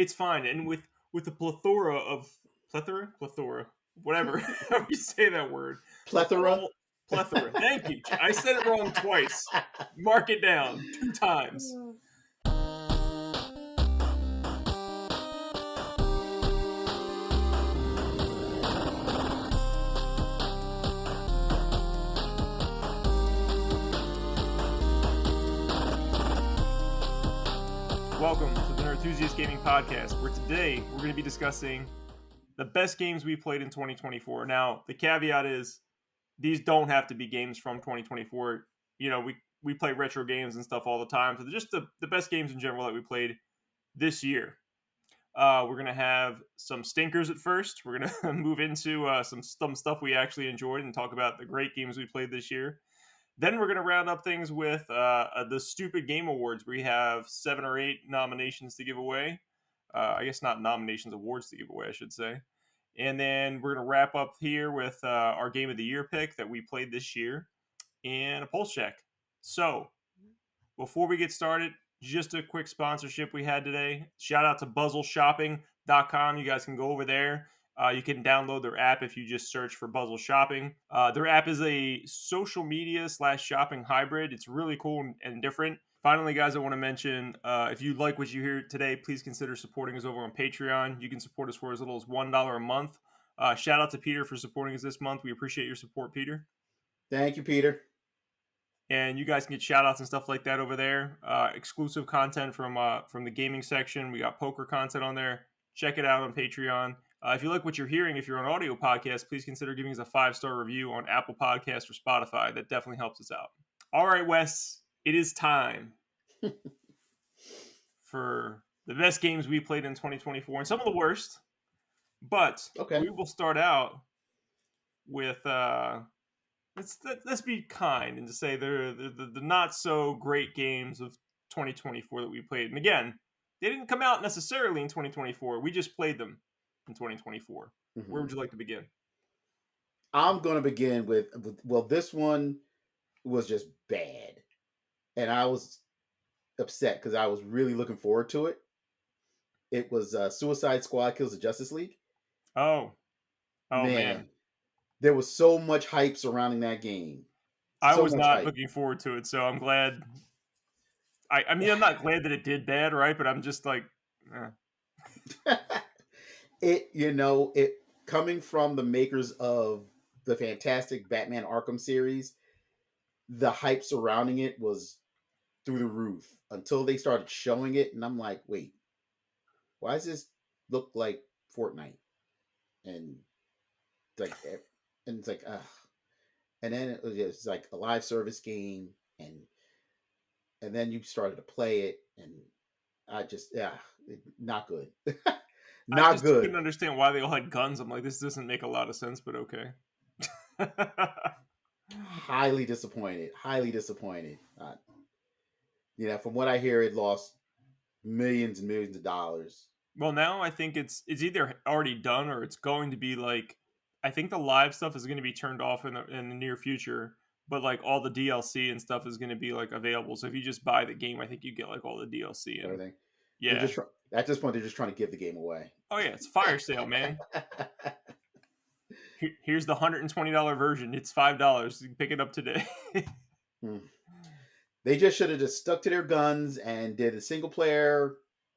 It's fine, and with the plethora, whatever, how you say that word, of Plethora. all plethora. Thank you. I said it wrong twice. Mark it down 2 times. Welcome to the Nerdthusiast Gaming Podcast, where today we're going to be discussing the best games we played in 2024. Now, the caveat is these don't have to be games from 2024. You know, we play retro games and stuff all the time, so they're just the best games in general that we played this year. We're going to have some stinkers at first. We're going to move into some stuff we actually enjoyed and talk about the great games we played this year. Then we're going to round up things with the Stupid Game Awards. We have 7 or 8 nominations to give away. I guess not nominations, awards to give away, I should say. And then we're going to wrap up here with our Game of the Year pick that we played this year and a pulse check. So, before we get started, just a quick sponsorship we had today. Shout out to buzzleshopping.com. You guys can go over there. You can download their app if you just search for Buzzle Shopping. Their app is a social media / shopping hybrid. It's really cool and different. Finally, guys, I want to mention, if you like what you hear today, please consider supporting us over on Patreon. You can support us for as little as $1 a month. Shout out to Peter for supporting us this month. We appreciate your support, Peter. Thank you, Peter. And you guys can get shout outs and stuff like that over there. Exclusive content from the gaming section. We got poker content on there. Check it out on Patreon. If you like what you're hearing, if you're on audio podcast, please consider giving us a 5-star review on Apple Podcasts or Spotify. That definitely helps us out. All right, Wes, it is time for the best games we played in 2024 and some of the worst. But we will start out with let's be kind and to say they're the not so great games of 2024 that we played. And again, they didn't come out necessarily in 2024. We just played them in 2024. Mm-hmm. Where would you like to begin? I'm going to begin with this one was just bad. And I was upset because I was really looking forward to it. It was Suicide Squad Kills the Justice League. Oh, man. There was so much hype surrounding that game. I was not looking forward to it, so I'm glad. I mean, I'm not glad that it did bad, right? But I'm just like, it coming from the makers of the fantastic Batman Arkham series, the hype surrounding it was through the roof until they started showing it, and I'm like, wait, why does this look like Fortnite? And it's like, ugh. And then it was just like a live service game, and then you started to play it, and I just, not good. I just couldn't understand why they all had guns. I'm like, this doesn't make a lot of sense, but okay. Highly disappointed. From what I hear, it lost millions and millions of dollars. Well, now I think it's either already done or it's going to be like, I think the live stuff is going to be turned off in the near future, but like all the DLC and stuff is going to be like available. So if you just buy the game, I think you get like all the DLC and everything. Yeah. At this point, they're just trying to give the game away. Oh yeah, it's fire sale, man. Here's the $120 version. It's $5. You can pick it up today. They just should have just stuck to their guns and did a single player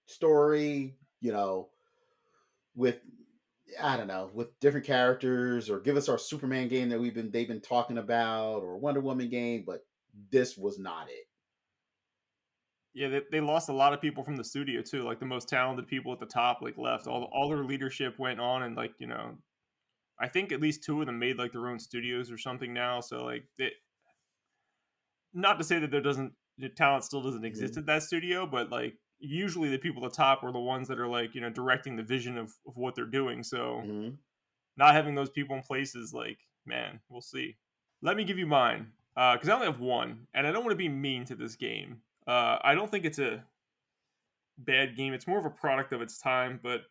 story, with, I don't know, with different characters, or give us our Superman game that they've been talking about, or Wonder Woman game, but this was not it. Yeah, they lost a lot of people from the studio too. Like the most talented people at the top, like left. All their leadership went on, and like I think at least 2 of them made like their own studios or something now. So like, not to say that the talent still doesn't exist at that studio, but like usually the people at the top are the ones that are like directing the vision of what they're doing. So not having those people in place is like, man, we'll see. Let me give you mine because I only have one, and I don't want to be mean to this game. I don't think it's a bad game. It's more of a product of its time, but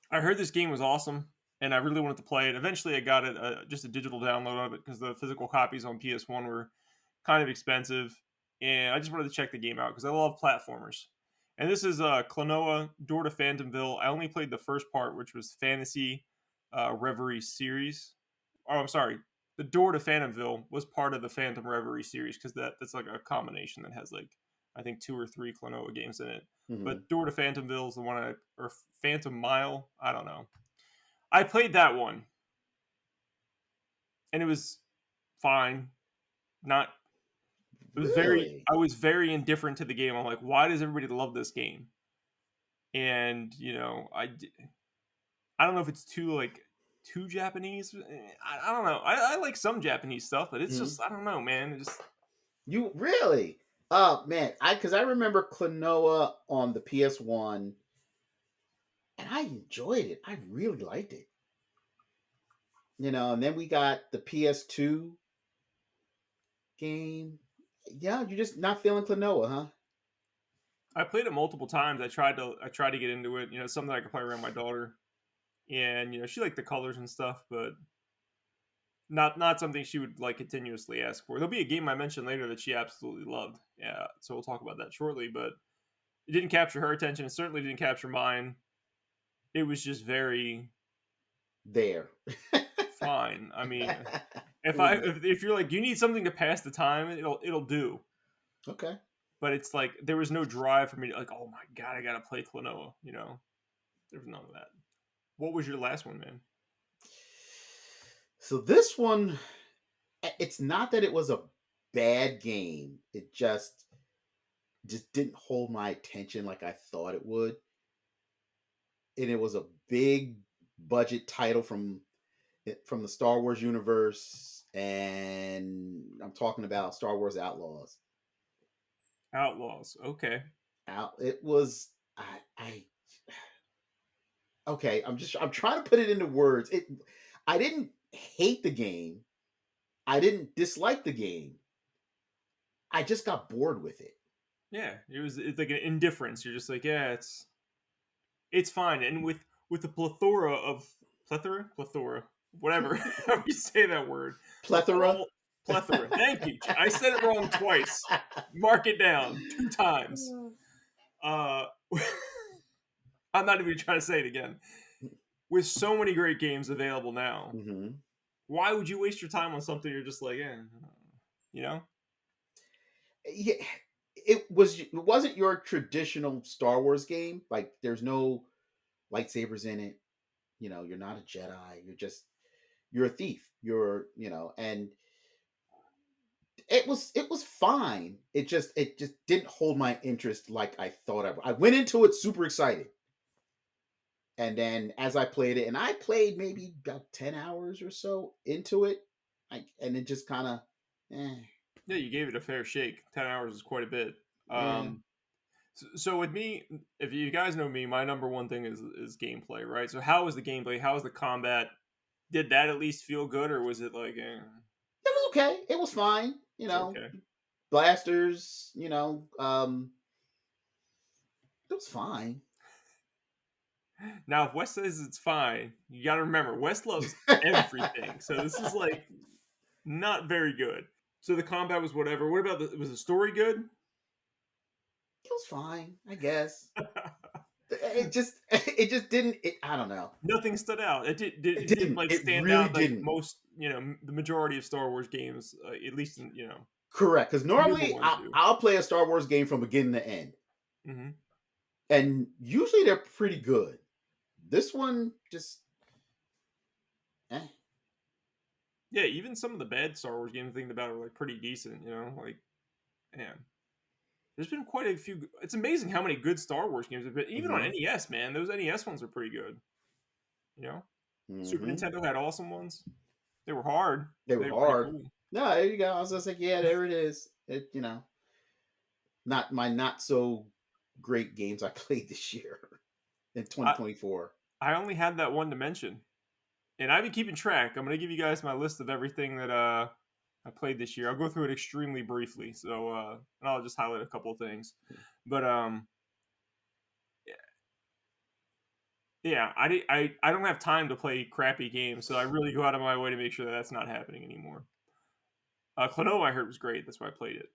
I heard this game was awesome, and I really wanted to play it. Eventually, I got it, just a digital download of it, because the physical copies on PS1 were kind of expensive, and I just wanted to check the game out, because I love platformers. And this is Klonoa, Door to Phantomville. I only played the first part, which was Fantasy Reverie series. Oh, I'm sorry. The Door to Phantomville was part of the Phantom Reverie series because that's like a combination that has like I think 2 or 3 Klonoa games in it. Hmm. But Door to Phantomville is the one or Phantom Mile. I don't know. I played that one, and it was fine. Not. It was very. Really? I was very indifferent to the game. I'm like, why does everybody love this game? And I don't know if it's too Japanese. I don't know. I like some Japanese stuff, but it's Hmm. just I don't know, man. You really? Oh man, I remember Klonoa on the PS1, and I enjoyed it. I really liked it. And then we got the PS2 game. Yeah, you're just not feeling Klonoa, huh? I played it multiple times. I tried to get into it. Something I could play around my daughter, and she liked the colors and stuff, but not something she would like continuously ask for. There'll be a game I mentioned later that she absolutely loved. Yeah, so we'll talk about that shortly. But it didn't capture her attention. It certainly didn't capture mine. It was just very There. fine. I mean, It if I was if you're like you need something to pass the time, it'll do. okay. But it's like there was no drive for me to like, oh my god, I gotta play Klonoa. There was none of that. What was your last one, man? So this one, it's not that it was a bad game. It just didn't hold my attention like I thought it would. And it was a big budget title from the Star Wars universe, and I'm talking about Star Wars Outlaws. Outlaws. Okay. Out it was I okay, I'm trying to put it into words. I didn't hate the game. I didn't dislike the game. I just got bored with it. Yeah, it's like an indifference. You're just like, yeah, it's fine. And with the plethora, whatever, how you say that word, of Plethora. all plethora. Thank you. I said it wrong twice. Mark it down 2 times. Uh, I'm not even trying to say it again. With so many great games available now, Hmm. why would you waste your time on something you're just like, you know? Yeah, it wasn't your traditional Star Wars game. Like there's no lightsabers in it. You're not a Jedi. You're a thief. And it was fine. It just didn't hold my interest like I thought I would. I went into it super excited. And then as I played it, and I played maybe about 10 hours or so into it, and it just kind of, eh, Yeah, you gave it a fair shake. 10 hours is quite a bit. yeah. So with me, if you guys know me, my number one thing is gameplay, right? So how was the gameplay? How was the combat? Did that at least feel good, or was it like, It was okay. It was fine. it's okay? Blasters, it was fine. Now, if Wes says it's fine, you got to remember Wes loves everything. So this is like not very good. So the combat was whatever. What about was the story good? It was fine, I guess. It just didn't. I don't know. Nothing stood out. It It didn't didn't. like It stand really out like didn't. most, the majority of Star Wars games, at least in, Correct. Because the newer normally ones do. I'll play a Star Wars game from beginning to end, Hmm. and usually they're pretty good. This one just, eh. Yeah, even some of the bad Star Wars games thinking about are like pretty decent. Like man, there's been quite a few. It's amazing how many good Star Wars games have been, even on Hmm. NES. Man, those NES ones are pretty good. You know, Super Hmm. Nintendo had awesome ones. They were hard. They were They were pretty hard. cool. No, there you go. I was just like, yeah, there it is. Not so great games I played this year in I 2024. I only had that one to mention, and I've been keeping track. I'm gonna give you guys my list of everything that I played this year. I'll go through it extremely briefly, so and I'll just highlight a couple of things. But yeah, I don't have time to play crappy games, so I really go out of my way to make sure that that's not happening anymore. Klonoa I heard was great. That's why I played it.